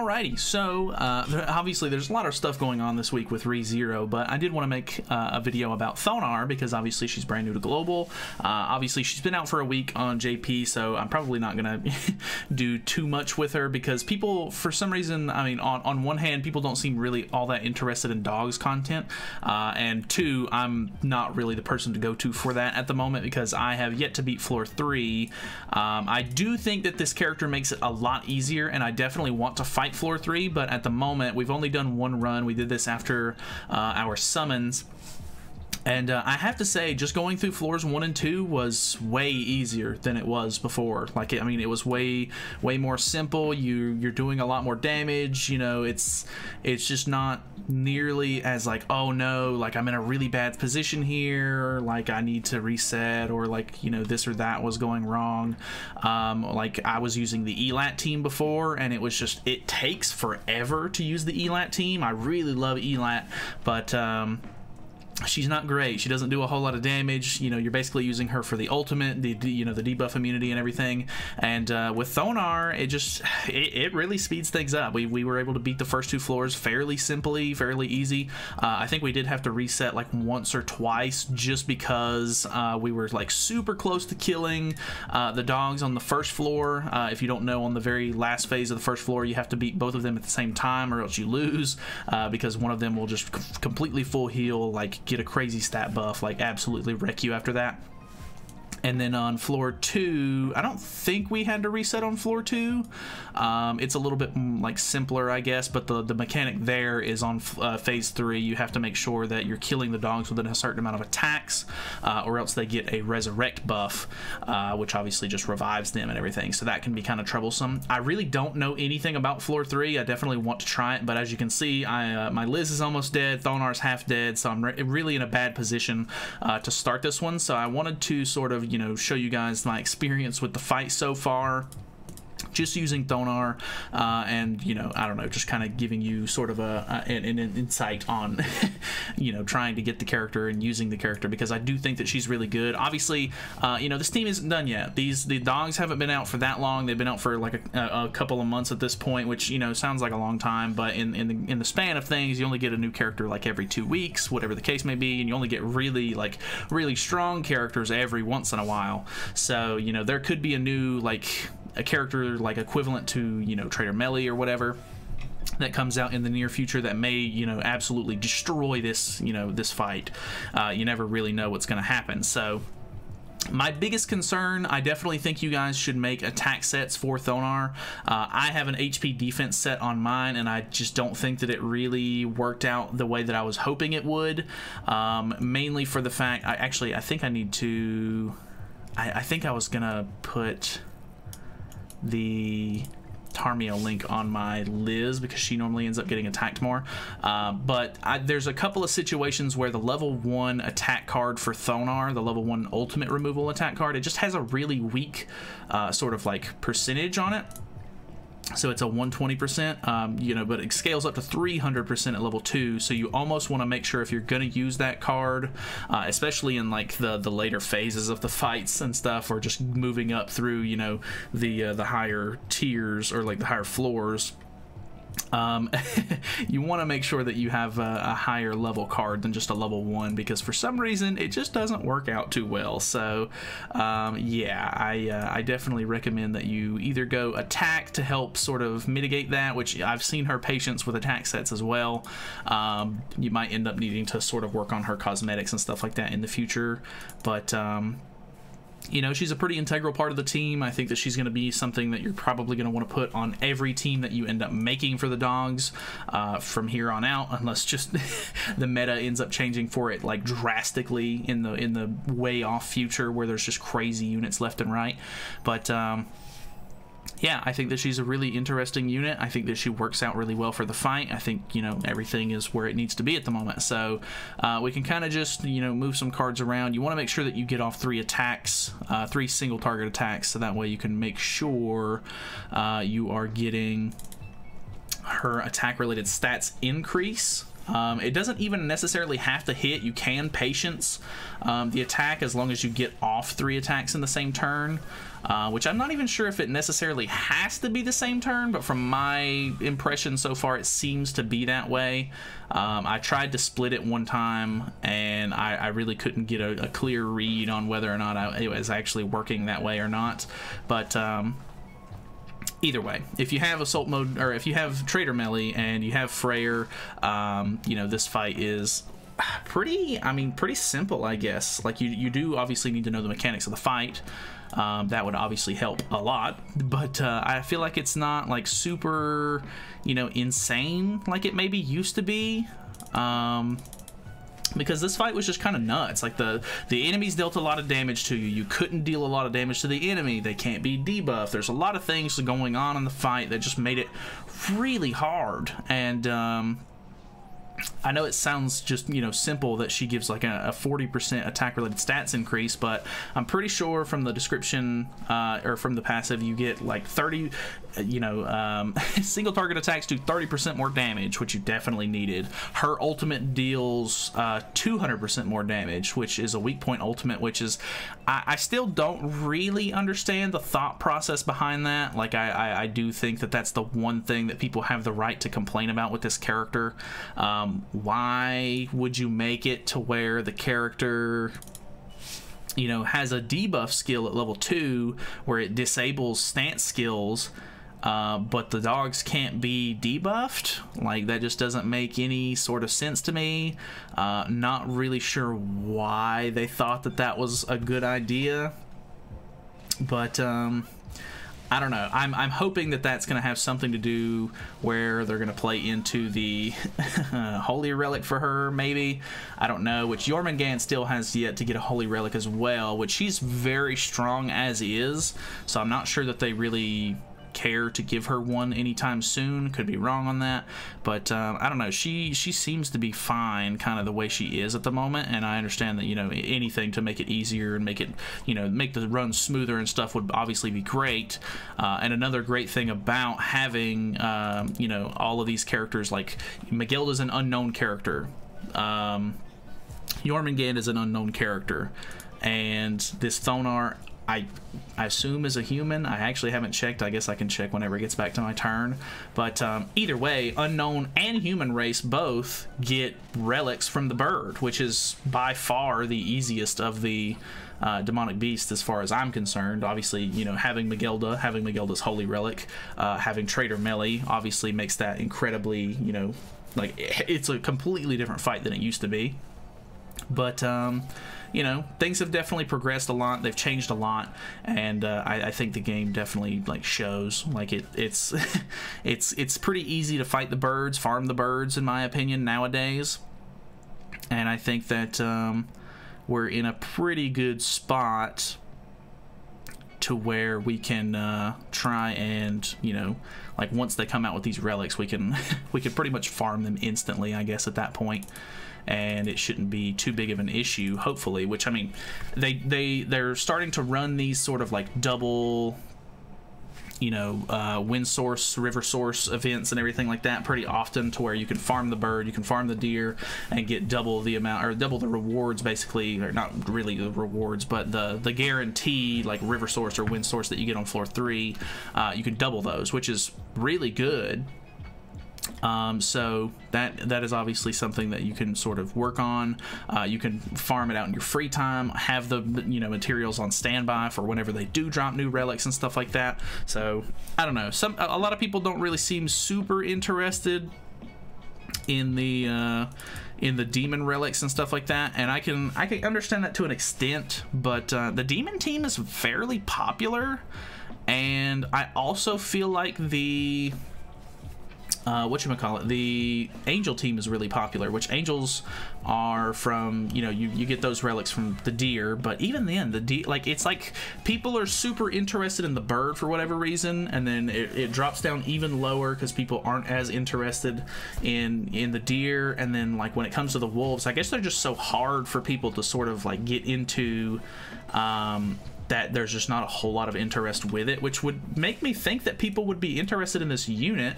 Alrighty, so obviously there's a lot of stuff going on this week with ReZero, but I did want to make a video about Thonar because obviously she's brand new to Global. Obviously she's been out for a week on JP, so I'm probably not going to do too much with her because people, for some reason, I mean, on one hand, people don't seem really all that interested in dogs content, and two, I'm not really the person to go to for that at the moment because I have yet to beat floor 3. I do think that this character makes it a lot easier, and I definitely want to fight floor 3, but at the moment we've only done one run. We did this after our summons, and I have to say, just going through floors 1 and 2 was way easier than it was before. Like, I mean, it was way more simple. You're doing a lot more damage. You know, it's just not nearly as like, oh no, like I'm in a really bad position here, like I need to reset, or like, you know, this or that was going wrong. Like I was using the ELAT team before, and it was just, it takes forever to use the ELAT team. I really love ELAT, but she's not great. She doesn't do a whole lot of damage. You know, you're basically using her for the ultimate, you know, the debuff immunity and everything. And with Thonar, it really speeds things up. We were able to beat the first 2 floors fairly simply, fairly easy. I think we did have to reset like once or twice just because we were like super close to killing the dogs on the first floor. If you don't know, on the very last phase of the first floor, you have to beat both of them at the same time or else you lose, because one of them will just completely full heal, like get a crazy stat buff, like absolutely wreck you after that. And then on floor 2, I don't think we had to reset on floor 2. It's a little bit like simpler, I guess, but the mechanic there is on phase 3. You have to make sure that you're killing the dogs within a certain amount of attacks, or else they get a resurrect buff, which obviously just revives them and everything. So that can be kind of troublesome. I really don't know anything about floor 3. I definitely want to try it, but as you can see, my Liz is almost dead. Thonar's half dead, so I'm really in a bad position to start this one. So I wanted to sort of, you know, show you guys my experience with the fight so far, just using Thonar, and, you know, I don't know, just kind of giving you sort of an insight on, you know, trying to get the character and using the character, because I do think that she's really good. Obviously, you know, this team isn't done yet. The dogs haven't been out for that long. They've been out for like a couple of months at this point, which, you know, sounds like a long time, but in the span of things, you only get a new character like every 2 weeks, whatever the case may be, and you only get really strong characters every once in a while. So, you know, there could be a new, like, a character like equivalent to, you know, Trader Melly or whatever that comes out in the near future that may, you know, absolutely destroy this, you know, this fight. You never really know what's going to happen. So my biggest concern, I definitely think you guys should make attack sets for Thonar. I have an HP defense set on mine, and I just don't think that it really worked out the way that I was hoping it would. Mainly for the fact, I think I need to, I think I was gonna put the Tarmio link on my Liz because she normally ends up getting attacked more, but there's a couple of situations where the level 1 attack card for Thonar, the level 1 ultimate removal attack card, it just has a really weak sort of like percentage on it. So it's a 120%, you know, but it scales up to 300% at level 2. So you almost want to make sure if you're going to use that card, especially in like the later phases of the fights and stuff, or just moving up through, you know, the higher tiers or like the higher floors. You want to make sure that you have a higher level card than just a level 1, because for some reason it just doesn't work out too well. So yeah, I definitely recommend that you either go attack to help sort of mitigate that, which I've seen her patience with attack sets as well. You might end up needing to sort of work on her cosmetics and stuff like that in the future, but you know, she's a pretty integral part of the team. I think that she's going to be something that you're probably going to want to put on every team that you end up making for the dogs from here on out, unless just the meta ends up changing for it like drastically in the way off future where there's just crazy units left and right. But yeah, I think that she's a really interesting unit. I think that she works out really well for the fight. I think, you know, everything is where it needs to be at the moment. So we can kind of just, you know, move some cards around. You want to make sure that you get off 3 attacks, 3 single target attacks, so that way you can make sure you are getting her attack related stats increase It doesn't even necessarily have to hit. You can patience the attack as long as you get off 3 attacks in the same turn, which I'm not even sure if it necessarily has to be the same turn, but from my impression so far, it seems to be that way. I tried to split it one time, and I really couldn't get a clear read on whether or not it was actually working that way or not. But either way, if you have assault mode, or if you have trader melee and you have Freyr, you know, this fight is pretty simple, I guess. Like, you do obviously need to know the mechanics of the fight. That would obviously help a lot, but I feel like it's not like super, you know, insane like it maybe used to be. Because this fight was just kind of nuts. Like, the enemies dealt a lot of damage to you. You couldn't deal a lot of damage to the enemy. They can't be debuffed. There's a lot of things going on in the fight that just made it really hard. And I know it sounds just, you know, simple that she gives like a 40% attack related stats increase, but I'm pretty sure from the description or from the passive you get like 30, you know, single target attacks do 30% more damage, which you definitely needed. Her ultimate deals 200% more damage, which is a weak point ultimate, which is, I still don't really understand the thought process behind that. Like, I do think that that's the one thing that people have the right to complain about with this character. Why would you make it to where the character, you know, has a debuff skill at level 2 where it disables stance skills, but the dogs can't be debuffed? Like, that just doesn't make any sort of sense to me. Not really sure why they thought that that was a good idea, but I don't know. I'm hoping that that's going to have something to do where they're going to play into the Holy Relic for her, maybe. I don't know, which Jormungand still has yet to get a Holy Relic as well, which she's very strong as is, so I'm not sure that they really care to give her one anytime soon. Could be wrong on that, but I don't know. She seems to be fine kind of the way she is at the moment, and I understand that, you know, anything to make it easier and make it, you know, make the run smoother and stuff would obviously be great. And another great thing about having you know, all of these characters, like Magilda's an unknown character, Jormungand is an unknown character, and this Thonar, I assume is a human. I actually haven't checked. I guess I can check whenever it gets back to my turn. But either way, unknown and human race both get relics from the bird, which is by far the easiest of the demonic beasts as far as I'm concerned. Obviously, you know, having Magilda's Holy Relic, having Trader Melee obviously makes that incredibly, you know, like, it's a completely different fight than it used to be. But you know, things have definitely progressed a lot. They've changed a lot, and I think the game definitely, like, shows. Like, it's it's pretty easy to fight the birds, farm the birds, in my opinion, nowadays. And I think that we're in a pretty good spot to where we can try and, you know, like, once they come out with these relics, we can pretty much farm them instantly, I guess, at that point. And it shouldn't be too big of an issue, hopefully. Which, I mean, they're starting to run these sort of like double, you know, wind source, river source events and everything like that pretty often, to where you can farm the bird, you can farm the deer, and get double the amount, or double the rewards, basically, or not really the rewards, but the guarantee, like, river source or wind source that you get on floor 3. You can double those, which is really good. So that is obviously something that you can sort of work on. You can farm it out in your free time, have the, you know, materials on standby for whenever they do drop new relics and stuff like that. So I don't know, a lot of people don't really seem super interested in the demon relics and stuff like that, and I can understand that to an extent, but the demon team is fairly popular, and I also feel like the the angel team is really popular, which angels are from, you know, you get those relics from the deer, but even then, the deer, like, it's like people are super interested in the bird for whatever reason, and then it drops down even lower because people aren't as interested in the deer. And then, like, when it comes to the wolves, I guess they're just so hard for people to sort of, like, get into, that there's just not a whole lot of interest with it, which would make me think that people would be interested in this unit.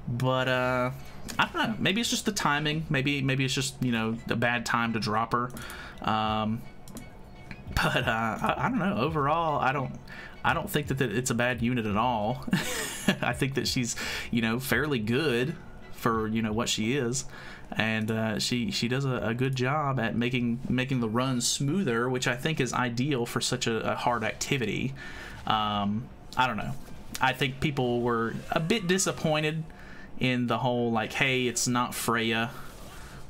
But I don't know. Maybe it's just the timing. Maybe it's just, you know, a bad time to drop her. But I don't know. Overall, I don't think that it's a bad unit at all. I think that she's, you know, fairly good for, you know, what she is, and she does a good job at making the run smoother, which I think is ideal for such a hard activity. I don't know. I think people were a bit disappointed in the whole, like, hey, it's not Freya.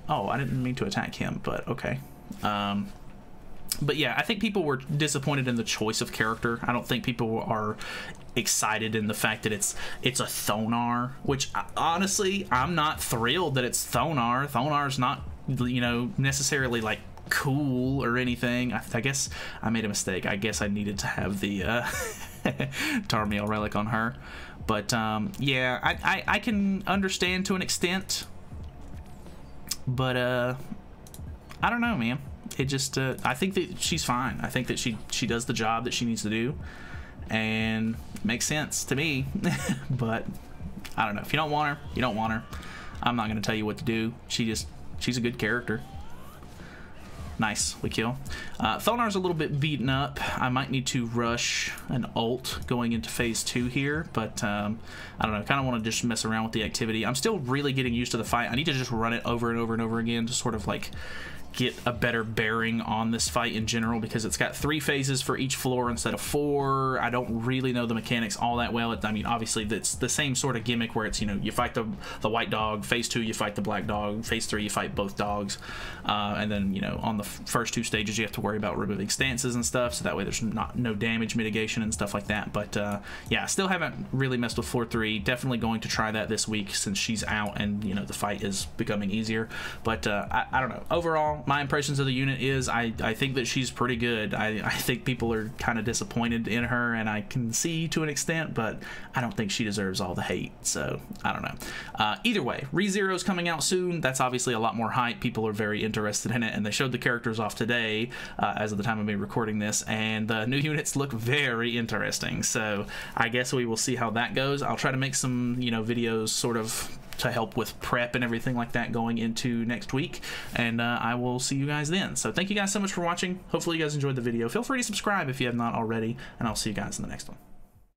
Oh, I didn't mean to attack him, but okay. But yeah, I think people were disappointed in the choice of character. I don't think people are excited in the fact that it's a Thonar, which honestly, I'm not thrilled that it's Thonar. Thonar's not, you know, necessarily like cool or anything. I guess I made a mistake. I guess I needed to have the Tarmiel relic on her. But yeah, I can understand to an extent, but I don't know, man. It just I think that she's fine. I think that she does the job that she needs to do, and it makes sense to me. But I don't know. If you don't want her, you don't want her. I'm not going to tell you what to do. She's a good character. Nice, we kill. Thonar's a little bit beaten up. I might need to rush an ult going into phase 2 here, but I don't know. Kind of want to just mess around with the activity. I'm still really getting used to the fight. I need to just run it over and over and over again to sort of like get a better bearing on this fight in general, because it's got 3 phases for each floor instead of 4. I don't really know the mechanics all that well. I mean, obviously it's the same sort of gimmick where it's, you know, you fight the white dog, phase 2 you fight the black dog, phase 3 you fight both dogs, and then, you know, on the first 2 stages you have to worry about removing stances and stuff, so that way there's no damage mitigation and stuff like that. But yeah, I still haven't really messed with floor 3. Definitely going to try that this week since she's out and, you know, the fight is becoming easier. But I don't know. Overall, my impressions of the unit is I think that she's pretty good. I think people are kind of disappointed in her, and I can see to an extent, but I don't think she deserves all the hate, so I don't know. Either way, ReZero's coming out soon. That's obviously a lot more hype. People are very interested in it, and they showed the characters off today as of the time of me recording this, and the new units look very interesting, so I guess we will see how that goes. I'll try to make some, you know, videos sort of to help with prep and everything like that going into next week, and I will see you guys then. So thank you guys so much for watching. Hopefully you guys enjoyed the video. Feel free to subscribe if you have not already, and I'll see you guys in the next one.